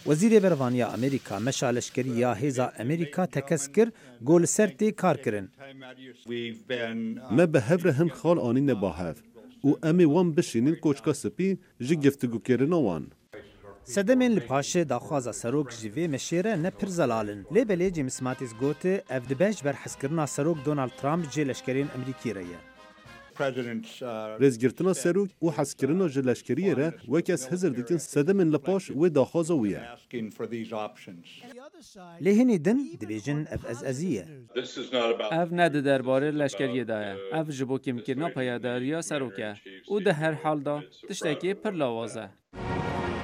وزیر بروانیا امریکا مشا لشکری یا هیزا امریکا تکس کر گول سر تی کار کرن. ما به هفره هن خال آنین با هف و امی وان بشینین کوچکا سپی جی گفتگو کرن وان. سدمین لپاشه داخوازا سروک جیوه مشیره نه پر زلالن. لیبلی جیمس ماتیس گوته افدبش بر حسکرنا سروک دونالد ترامپ جی لشکرین امریکی رایه. رزگرتنا سروک و حسکرنا جی لشکریه را وکس هزر دکن سدمین لپاش و داخوازا ویه. لهنی دن دبیجن اف از ازیه. اف نده درباره لشکریه دایه. اف جبو کم کرنا پیاداریا سروکه. او ده هر حال دا تشتکی پر لاوازه.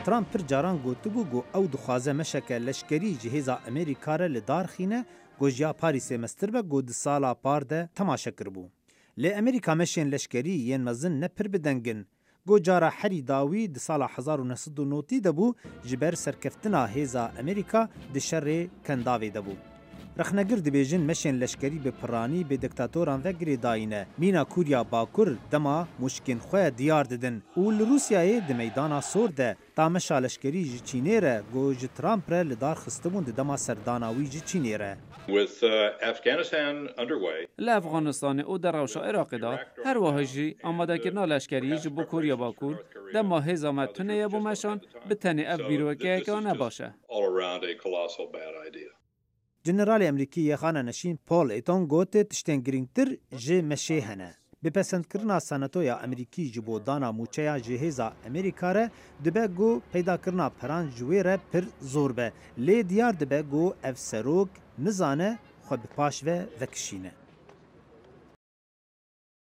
ترامپ پر جاران گوتو بو گو او دخوازه مشکه لشکری جهیزا امریکا را لدار خینه گوجیا پاریس مستر به گود سالا پارده تماشا کربو. لی امریکا مشین لشکری ین مزن نپر بدنگن. گوجارا حری داوی د سالا 1990 دبو جبر سرکفتنا هیزا امریکا د شر کنداوی دبو. رخنگر دبیجن مشین لشکری به پرانی به دکتاتوران و گری داینه مینا کوریا باکور دما مشکن خواه دیار ددن و لروسیای د میدانا سور ده تامشا لشکری جی چینه ره گوج ترامپ ره لدار خستبون د دما سرداناوی جی چینه ره. لافغانستان او در روشا عراق دا هر واهجی آماده کرنا لشکری جبو کوریا باکور دما هزامت تونه یبو مشان به تنی اف بیروکه که نباشه. جنرال امریکی یخانه نشین پول ایتون گوته تشتن گرینگتر جه مشه هنه. بپسند کرنا سنتویا امریکی جبو دانا موچیا جهیزا امریکا ره دبه گو پیدا کرنا پران جوی ره پر زور به. لی دیار دبه گو اف سروک نزانه خو بپاش و وکشینه.